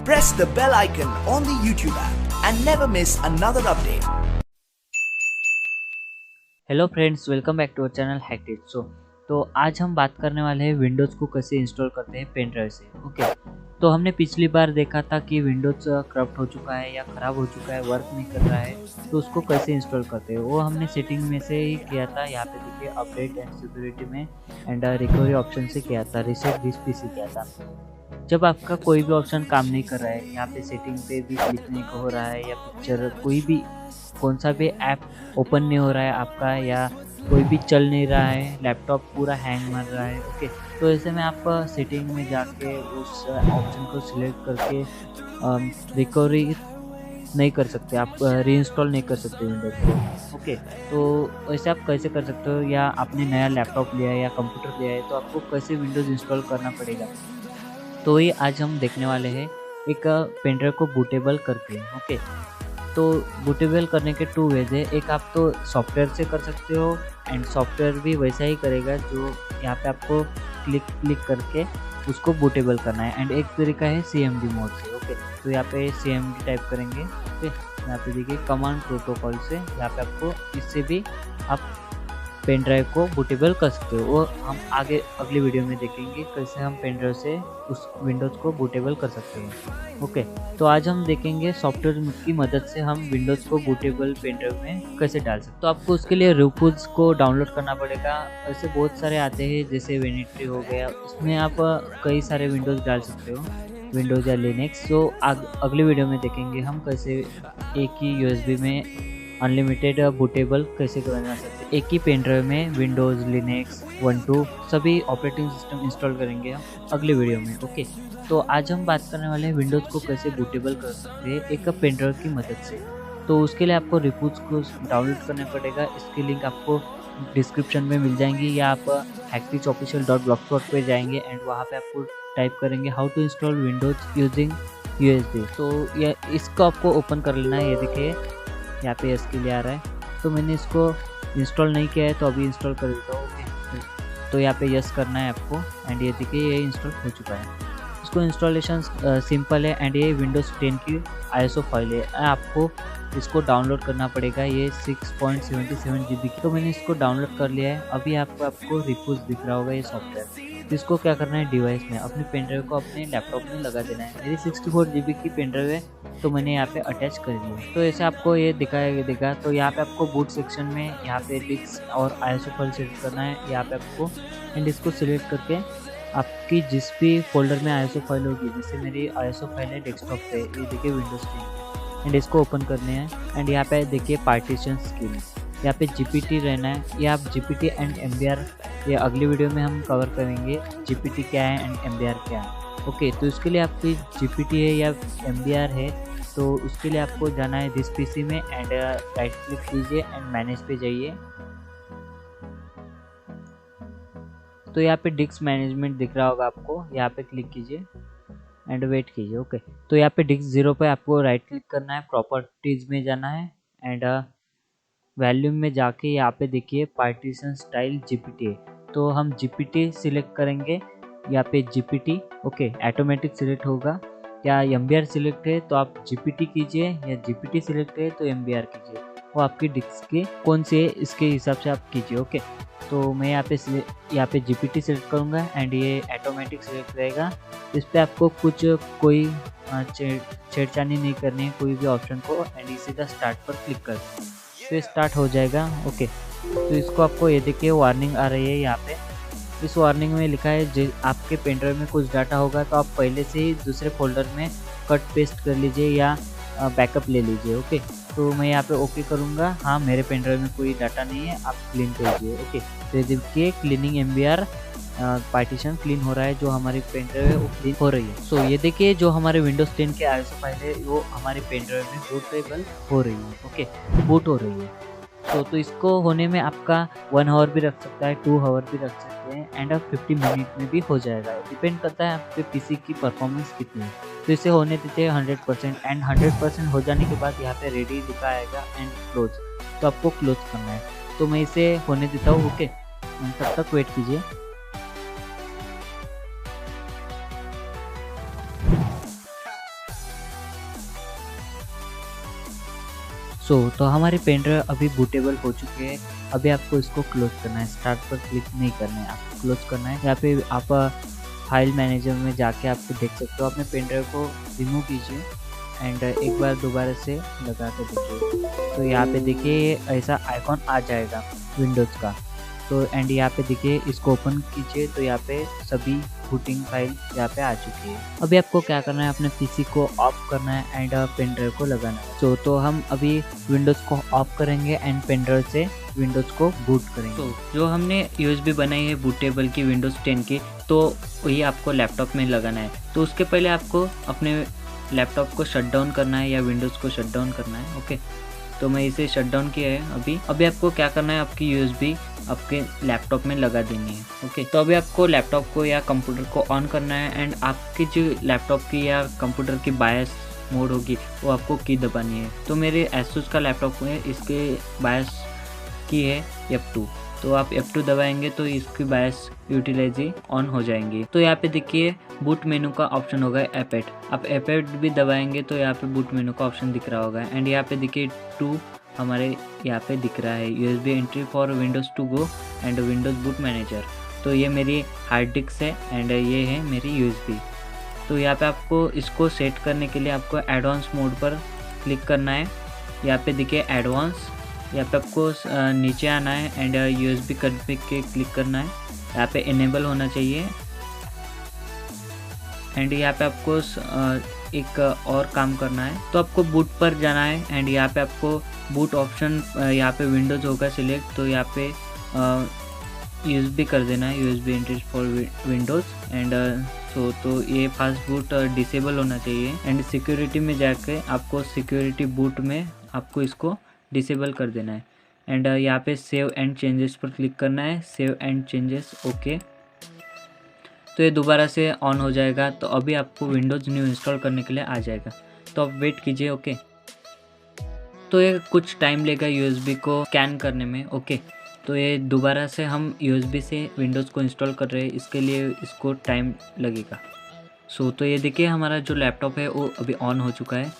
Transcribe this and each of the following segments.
Press the bell icon on the YouTube app and never miss another update. Hello friends, welcome back to our channel hack tips. तो आज हम बात करने वाले हैं Windows को कैसे इंस्टॉल करते हैं पेन ड्राइव से। ओके, तो हमने पिछली बार देखा था कि विंडोज़ करप्ट हो चुका है या ख़राब हो चुका है, वर्क नहीं कर रहा है, तो उसको कैसे इंस्टॉल करते हैं वो हमने सेटिंग में से ही किया था। यहाँ पे देखिए अपडेट एंड सिक्योरिटी में एंड रिकवरी ऑप्शन से किया था, रीसेट दिस पीसी किया था। जब आपका कोई भी ऑप्शन काम नहीं कर रहा है, यहाँ पे सेटिंग पे भी क्लिक नहीं हो रहा है या पिक्चर कोई भी कौन सा भी ऐप ओपन नहीं हो रहा है आपका, या कोई भी चल नहीं रहा है, लैपटॉप पूरा हैंग मार रहा है। ओके, तो ऐसे में आप सेटिंग में जाके उस ऑप्शन को सिलेक्ट करके रिकवरी नहीं कर सकते, आप रीइंस्टॉल नहीं कर सकते विंडोज को। ओके, तो वैसे आप कैसे कर सकते हो, या आपने नया लैपटॉप लिया है या कंप्यूटर लिया है तो आपको कैसे विंडोज़ इंस्टॉल करना पड़ेगा, तो ये आज हम देखने वाले हैं एक पेन ड्राइव को बूटेबल करके। ओके, तो बूटेबल करने के 2 वेज है। एक आप तो सॉफ्टवेयर से कर सकते हो एंड सॉफ्टवेयर भी वैसा ही करेगा जो यहाँ पे आपको क्लिक करके उसको बूटेबल करना है, एंड एक तरीका है CMD मोड से। ओके, तो यहाँ पे CMD टाइप करेंगे। ओके, यहाँ पे देखिए कमांड प्रोटोकॉल से यहाँ पे आपको इससे भी आप पेन ड्राइव को बूटेबल कर सकते हो। वो हम आगे अगली वीडियो में देखेंगे कैसे हम पेन ड्राइव से उस विंडोज़ को बूटेबल कर सकते हैं। ओके, तो आज हम देखेंगे सॉफ्टवेयर की मदद से हम विंडोज़ को बूटेबल पेन ड्राइव में कैसे डाल सकते हैं। तो आपको उसके लिए रूपूज को डाउनलोड करना पड़ेगा। ऐसे बहुत सारे आते हैं, जैसे वेनिट्री हो गया, उसमें आप कई सारे विंडोज़ डाल सकते हो, विंडोज़ या लिनक्स। तो अगली वीडियो में देखेंगे हम कैसे एक ही USB में अनलिमिटेड बूटेबल कैसे करना सकते हैं। एक ही पेन ड्राइव में विंडोज़, लिनक्स, Ubuntu सभी ऑपरेटिंग सिस्टम इंस्टॉल करेंगे हम अगले वीडियो में। ओके, तो आज हम बात करने वाले हैं विंडोज़ को कैसे बूटेबल कर सकते हैं एक पेन ड्राइव की मदद से। तो उसके लिए आपको रिपोज को डाउनलोड करना पड़ेगा। इसकी लिंक आपको डिस्क्रिप्शन में मिल जाएंगी, या आप hackticksofficial.blogspot पे जाएंगे एंड वहाँ पे आपको टाइप करेंगे how to install Windows using USB। तो ये इसको आपको ओपन कर लेना है। ये देखिए यहाँ पे यस के लिए आ रहा है, तो मैंने इसको इंस्टॉल नहीं किया है तो अभी इंस्टॉल कर देता हूँ। ओके, तो यहाँ पे यस करना है आपको, एंड ये देखिए ये इंस्टॉल हो चुका है। इसको इंस्टॉलेशन सिंपल है, एंड ये विंडोज़ 10 की ISO फाइल है। आपको इसको डाउनलोड करना पड़ेगा, ये 6.77 GB की। तो मैंने इसको डाउनलोड कर लिया है। अभी आपको रिपोज दिख रहा होगा ये सॉफ्टवेयर। तो इसको क्या करना है, डिवाइस में अपनी पेन ड्राइव को अपने लैपटॉप में लगा देना है। मेरी 64 GB की पेन ड्राइव है, तो मैंने यहाँ पे अटैच कर लिया। तो ऐसे आपको ये दिखाएगा। तो यहाँ पे आपको बूट सेक्शन में यहाँ पे डिस्क और ISO फाइल सेलेक्ट करना है यहाँ पे आपको, एंड इसको सिलेक्ट करके आपकी जिस भी फोल्डर में ISO फाइल होगी, जैसे मेरी ISO फाइल है डेस्कटॉप पे, ये देखिए विंडोज़ 10, एंड इसको ओपन करने हैं। एंड यहाँ पे देखिए पार्टीशन स्कीम, यहाँ पे GPT रहना है। ये आप GPT एंड MBR, ये अगली वीडियो में हम कवर करेंगे GPT क्या है एंड MBR क्या है। ओके, तो इसके लिए आपकी GPT है या MBR है, तो उसके लिए आपको जाना है दिस PC में एंड राइट क्लिक कीजिए एंड मैनेज पे जाइए। तो यहाँ पे डिस्क मैनेजमेंट दिख रहा होगा आपको, यहाँ पे क्लिक कीजिए एंड वेट कीजिए। ओके, तो यहाँ पे डिस्क 0 पे आपको राइट क्लिक करना है, प्रॉपर्टीज में जाना है एंड वॉल्यूम में जाके यहाँ पे देखिए पार्टीशन स्टाइल GPT है, तो हम GPT सिलेक्ट करेंगे। यहाँ पे GPT ओके ऑटोमेटिक सिलेक्ट होगा, या MBR सिलेक्ट है तो आप GPT कीजिए, या GPT सिलेक्ट है तो MBR कीजिए। वो आपकी डिस्क के कौन से है इसके हिसाब से आप कीजिए। ओके, तो मैं यहाँ पे GPT सिलेक्ट करूँगा एंड ये ऑटोमेटिक सिलेक्ट रहेगा। इस पर आपको कोई छेड़छाड़ी नहीं करनी है कोई भी ऑप्शन को, एंड सीधा स्टार्ट पर क्लिक कर तो स्टार्ट हो जाएगा। ओके, तो इसको आपको ये देखिए वार्निंग आ रही है यहाँ पे। इस वार्निंग में लिखा है आपके पेन ड्राइव में कुछ डाटा होगा तो आप पहले से ही दूसरे फोल्डर में कट पेस्ट कर लीजिए या बैकअप ले लीजिए। ओके, तो मैं यहाँ पे ओके करूँगा। हाँ, मेरे पेन ड्राइव में कोई डाटा नहीं है, आप क्लीन कर दीजिए। ओके, तो ये देखिए क्लीनिंग MBR पार्टीशन क्लीन हो रहा है, जो हमारी पेन ड्राइव है वो क्लीन हो रही है। सो ये देखिए जो हमारे विंडोज़ 10 के ISO फाइल है वो हमारी पेन ड्राइव में बूटेबल हो रही है। ओके, बूट हो रही है। तो इसको होने में आपका 1 आवर भी रख सकता है, 2 आवर भी रख सकते हैं, एंड 50 मिनट में भी हो जाएगा। डिपेंड करता है आपके PC की परफॉर्मेंस कितनी है। तो इसे होने देते हैं 100%, एंड 100% हो जाने के बाद यहाँ पे रेडी लिखा आएगा एंड क्लोज, तो आपको क्लोज करना है। तो मैं इसे होने देता हूँ। ओके, तब तक वेट कीजिए। तो हमारे पेन ड्राइव अभी बूटेबल हो चुके हैं। अभी आपको इसको क्लोज करना है, स्टार्ट पर क्लिक नहीं करना है, आपको क्लोज करना है। यहाँ पे आप फाइल मैनेजर में जाके आपको देख सकते हो। अपने पेन ड्राइव को रिमूव कीजिए एंड एक बार दोबारा से लगा के देखिए। तो यहाँ पे देखिए ये ऐसा आइकॉन आ जाएगा विंडोज़ का। तो एंड यहाँ पे देखिए इसको ओपन कीजिए तो यहाँ पे सभी बूटिंग फाइल यहाँ पे आ चुकी है। अभी आपको क्या करना है, अपने पीसी को ऑफ करना है एंड पेन ड्राइव को लगाना है। तो हम अभी विंडोज़ को ऑफ करेंगे एंड पेन ड्राइव से विंडोज़ को बूट करेंगे। तो जो हमने यूएसबी बनाई है बूटेबल की विंडोज़ 10 की, तो वही आपको लैपटॉप में लगाना है। तो उसके पहले आपको अपने लैपटॉप को शट डाउन करना है या विंडोज़ को शट डाउन करना है। ओके, तो मैं इसे शट डाउन किया है। अभी आपको क्या करना है, आपकी यूएसबी आपके लैपटॉप में लगा देनी है। ओके, तो अभी आपको लैपटॉप को या कंप्यूटर को ऑन करना है एंड आपकी जो लैपटॉप की या कंप्यूटर की बायस मोड होगी वो आपको की दबानी है। तो मेरे एसुस का लैपटॉप है, इसके बायस की है F2। तो आप F2 दबाएंगे तो इसकी बायस यूटिलाइज ऑन हो जाएंगी। तो यहाँ पे देखिए बूट मेनू का ऑप्शन होगा F8। आप F8 भी दबाएंगे तो यहाँ पे बूट मेनू का ऑप्शन दिख रहा होगा एंड यहाँ पे देखिए 2 हमारे यहाँ पे दिख रहा है, USB entry for Windows to go and Windows boot manager. तो ये मेरी हार्ड डिस्क है एंड ये है मेरी USB। तो यहाँ पे आपको इसको सेट करने के लिए आपको एडवांस मोड पर क्लिक करना है। यहाँ पे देखिए एडवांस, यहाँ पे आपको नीचे आना है एंड USB कॉन्फ़िग के क्लिक करना है। यहाँ पे इनेबल होना चाहिए एंड यहाँ पे आपको एक और काम करना है। तो आपको बूट पर जाना है एंड यहाँ पे आपको बूट ऑप्शन, यहाँ पे विंडोज़ होगा सिलेक्ट, तो यहाँ पे USB कर देना है, USB entry for Windows and तो ये फास्ट बूट डिसेबल होना चाहिए एंड सिक्योरिटी में जाके आपको सिक्योरिटी बूट में आपको इसको डिसेबल कर देना है एंड यहाँ पे सेव एंड चेंजेस पर क्लिक करना है, सेव एंड चेंजेस ओके। तो ये दोबारा से ऑन हो जाएगा। तो अभी आपको विंडोज़ न्यू इंस्टॉल करने के लिए आ जाएगा, तो आप वेट कीजिए। ओके, तो ये कुछ टाइम लेगा USB को स्कैन करने में। ओके, तो ये दोबारा से हम USB से विंडोज़ को इंस्टॉल कर रहे हैं, इसके लिए इसको टाइम लगेगा। तो ये देखिए हमारा जो लैपटॉप है वो अभी ऑन हो चुका है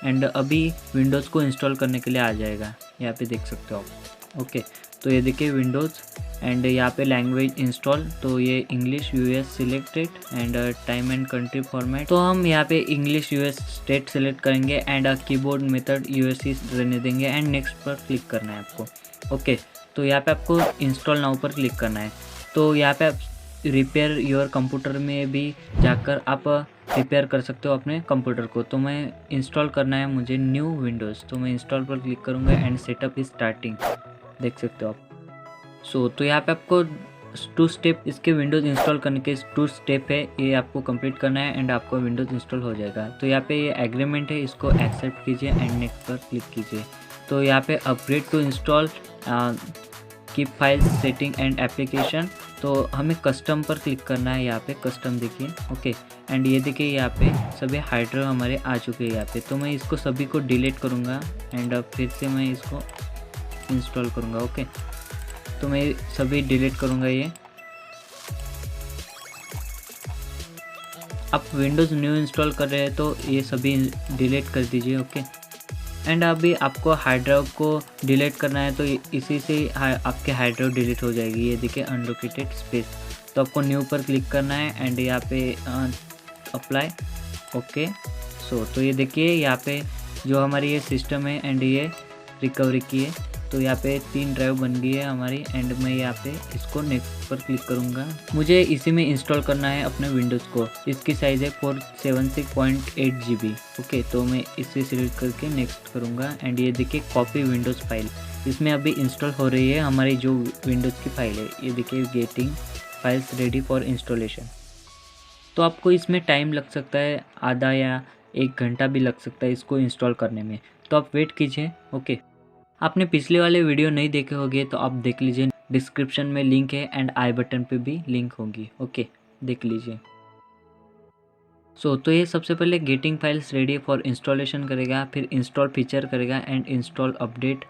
एंड अभी विंडोज़ को इंस्टॉल करने के लिए आ जाएगा, यहाँ पे देख सकते हो आप। ओके, तो ये देखिए विंडोज़ एंड यहाँ पे लैंग्वेज इंस्टॉल, तो ये English US selected and time and country format. तो हम यहाँ पे इंग्लिश US स्टेट सेलेक्ट करेंगे एंड कीबोर्ड मेथड USC रहने देंगे एंड नेक्स्ट पर क्लिक करना है आपको। ओके, तो यहाँ पे आपको इंस्टॉल नाउ पर क्लिक करना है। तो यहाँ पे आप रिपेयर योर कंप्यूटर में भी जाकर आप रिपेयर कर सकते हो अपने कंप्यूटर को। तो मैं इंस्टॉल करना है मुझे न्यू विंडोज़, तो मैं इंस्टॉल पर क्लिक करूँगा एंड सेटअप इज स्टार्टिंग, देख सकते हो आप। तो यहाँ पे आपको 2 स्टेप, इसके विंडोज़ इंस्टॉल करने के 2 स्टेप है, ये आपको कंप्लीट करना है एंड आपको विंडोज़ इंस्टॉल हो जाएगा। तो यहाँ पे ये एग्रीमेंट है, इसको एक्सेप्ट कीजिए एंड नेक्स्ट पर क्लिक कीजिए। तो यहाँ पे upgrade to install keep file setting and application, तो हमें कस्टम पर क्लिक करना है। यहाँ पे कस्टम देखिए। ओके, एंड ये देखिए यहाँ पे सभी हार्ड ड्राइव हमारे आ चुके हैं यहाँ पे। तो मैं इसको सभी को डिलीट करूँगा एंड फिर से मैं इसको इंस्टॉल करूँगा। ओके, तो मैं सभी डिलीट करूँगा ये। आप विंडोज़ न्यू इंस्टॉल कर रहे हैं तो ये सभी डिलीट कर दीजिए। ओके, एंड अभी आपको हार्ड ड्राइव को डिलीट करना है, तो इसी से आपके हार्ड ड्राइव डिलीट हो जाएगी। ये देखिए अनलोकेटेड स्पेस, तो आपको न्यू पर क्लिक करना है एंड यहाँ पे अप्लाई। ओके, तो ये देखिए यहाँ पे जो हमारी ये सिस्टम है एंड ये रिकवरी की है, तो यहाँ पे 3 ड्राइव बन गई है हमारी एंड मैं यहाँ पे इसको नेक्स्ट पर क्लिक करूँगा। मुझे इसी में इंस्टॉल करना है अपने विंडोज़ को, इसकी साइज़ है 476.8 GB। ओके, तो मैं इसे सिलेक्ट करके नेक्स्ट करूँगा एंड ये देखिए कॉपी विंडोज़ फाइल, इसमें अभी इंस्टॉल हो रही है हमारी जो विंडोज़ की फाइल है। ये देखिए getting files ready for installation. तो आपको इसमें टाइम लग सकता है, आधा या 1 घंटा भी लग सकता है इसको इंस्टॉल करने में, तो आप वेट कीजिए। ओके, आपने पिछले वाले वीडियो नहीं देखे होंगे तो आप देख लीजिए, डिस्क्रिप्शन में लिंक है एंड आई बटन पे भी लिंक होगी। ओके, देख लीजिए। तो ये सबसे पहले getting files ready for installation करेगा, फिर इंस्टॉल फीचर करेगा and install update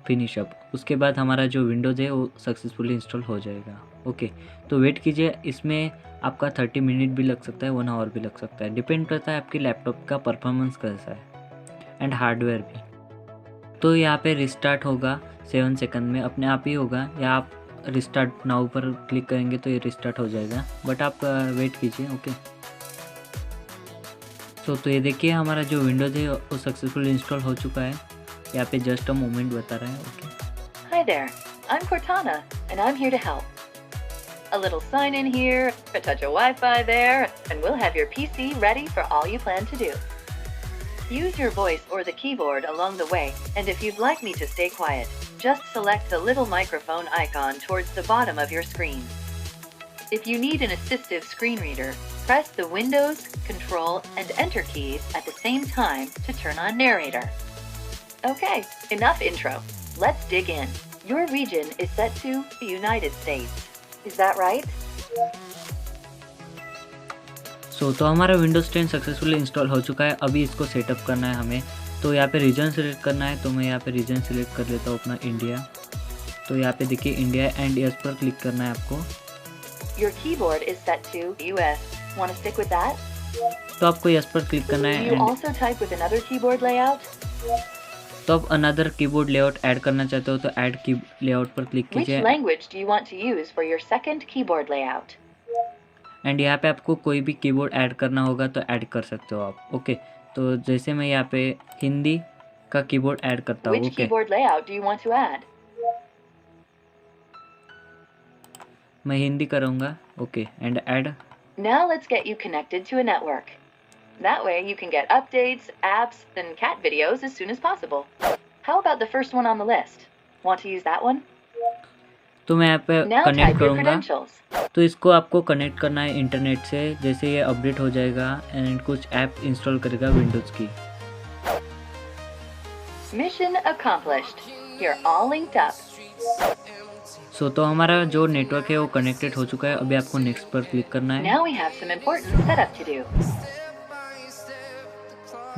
finish up. उसके बाद हमारा जो विंडोज़ है वो सक्सेसफुली इंस्टॉल हो जाएगा। ओके, तो वेट कीजिए, इसमें आपका 30 मिनट भी लग सकता है, 1 आवर भी लग सकता है, डिपेंड करता है आपकी लैपटॉप का परफॉर्मेंस कैसा है एंड हार्डवेयर भी। तो यहाँ पे रिस्टार्ट होगा 7 सेकंड में, अपने आप ही होगा, या आप रिस्टार्ट नाउ पर क्लिक करेंगे तो ये रिस्टार्ट हो जाएगा, बट आप वेट कीजिए। ओके, तो ये देखिए हमारा जो विंडोज़ है वो सक्सेसफुल इंस्टॉल हो चुका है। यहाँ पे जस्ट अ मोमेंट बता रहा है। Okay, Hi there, I'm Cortana, and I'm here to help. A little sign in here, a touch of Wi-Fi there, and we'll have your PC ready for all you plan to do. Use your voice or the keyboard along the way, and if you'd like me to stay quiet, just select the little microphone icon towards the bottom of your screen. If you need an assistive screen reader, press the Windows, Control, and Enter keys at the same time to turn on narrator. Okay, enough intro. Let's dig in. Your region is set to the United States. Is that right? तो हमारा Windows 10 successfully install हो चुका है। अभी इसको setup करना है हमें, तो यहाँ पे रीजन सेलेक्ट करना है। तो मैं यहाँ पे रीजन सेलेक्ट कर लेता हूँ अपना इंडिया। तो यहाँ पे देखिए इंडिया एंड यस पर क्लिक करना है आपको। Your keyboard is set to US. Want to stick with that? तो आपको यस पर क्लिक करना Do है you and also type with another keyboard layout? तो आप अनदर कीबोर्ड लेआउट ऐड करना चाहते हो तो ऐड की लेआउट पर क्लिक Which कीजिए language do you want to use for your second keyboard layout? And यहाँ पे आपको कोई भी कीबोर्ड ऐड करना होगा तो ऐड कर सकते हो आप। ओके, तो जैसे मैं यहाँ पे हिंदी का कीबोर्ड ऐड करता हूँ। Which okay, keyboard layout do you want to add? मैं हिंदी करूँगा। Okay, and add. Now let's get you connected to a network. That way you can get updates, apps, and cat videos as soon as possible. How about the first one on the list? Want to use that one? तो मैं यहाँ पे Now connect type your करूँगा। credentials. तो इसको आपको connect करना है इंटरनेट से। जैसे ये अपडेट हो जाएगा एंड कुछ ऐप इंस्टॉल करेगा विंडोज़ की। Mission accomplished. You're all linked up. तो हमारा जो नेटवर्क है वो कनेक्टेड हो चुका है। अभी आपको नेक्स्ट पर क्लिक करना है। Now we have some important setup to do.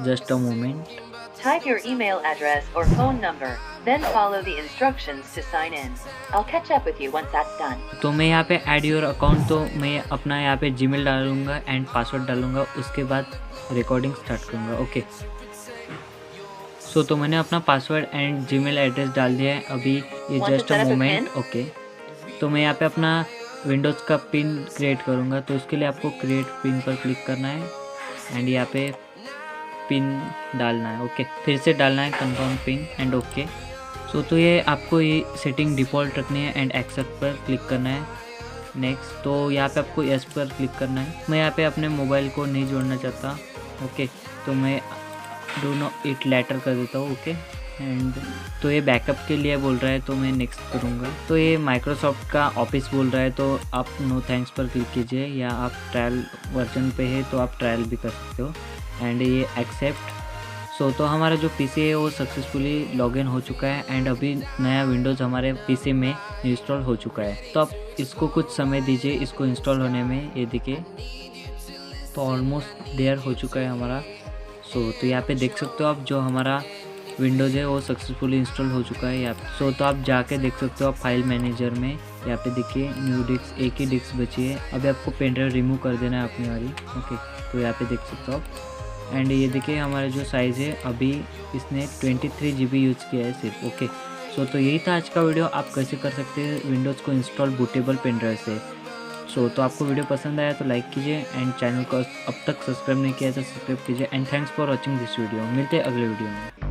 Just a moment. Type your email address or phone number, then follow the instructions to sign in. I'll catch up with you once that's done. तो मैं यहाँ पे add your account, तो मैं अपना यहाँ पे Gmail डालूंगा एंड पासवर्ड डालूंगा, उसके बाद रिकॉर्डिंग स्टार्ट करूँगा। ओके, तो मैंने अपना पासवर्ड एंड जीमेल एड्रेस डाल दिया है। अभी ये Want to just a set up a moment. pin? Okay, तो मैं यहाँ पे अपना विंडोज़ का पिन क्रिएट करूँगा। तो उसके लिए आपको क्रिएट पिन पर क्लिक करना है एंड यहाँ पे पिन डालना है। ओके, फिर से डालना है कंफर्म पिन एंड ओके। तो ये आपको ये सेटिंग डिफ़ॉल्ट रखनी है एंड एक्सेप्ट पर क्लिक करना है। नेक्स्ट, तो यहाँ पे आपको यस पर क्लिक करना है। मैं यहाँ पे अपने मोबाइल को नहीं जोड़ना चाहता। ओके, तो मैं डू नॉट इट लेटर कर देता हूँ। ओके, एंड तो ये बैकअप के लिए बोल रहा है तो मैं नेक्स्ट करूँगा। तो ये माइक्रोसॉफ्ट का ऑफिस बोल रहा है तो आप नो थैंक्स पर क्लिक कीजिए, या आप ट्रायल वर्जन पे है तो आप ट्रायल भी कर सकते हो एंड ये एक्सेप्ट। तो हमारा जो पीसी है वो सक्सेसफुली लॉगिन हो चुका है एंड अभी नया विंडोज़ हमारे पीसी में इंस्टॉल हो चुका है। तो आप इसको कुछ समय दीजिए इसको इंस्टॉल होने में। ये देखिए, तो ऑलमोस्ट देयर हो चुका है हमारा। तो यहाँ पे देख सकते हो आप जो हमारा विंडोज़ है वो सक्सेसफुली इंस्टॉल हो चुका है यहाँ। तो आप जाके देख सकते हो आप फाइल मैनेजर में। यहाँ पे देखिए न्यू डिस्क, एक ही डिस्क बची है। अभी आपको पेन ड्राइव रिमूव कर देना है अपनी वाली। ओके, तो यहाँ पे देख सकते हो आप एंड ये देखिए हमारा जो साइज़ है अभी इसने 23 GB यूज़ किया है सिर्फ। ओके, तो यही था आज का वीडियो। आप कैसे कर सकते हैं विंडोज़ को इंस्टॉल बूटेबल पेन ड्राइव से। तो आपको वीडियो पसंद आया तो लाइक कीजिए एंड चैनल को अब तक सब्सक्राइब नहीं किया तो सब्सक्राइब कीजिए and thanks for watching this video. मिलते हैं अगले वीडियो में।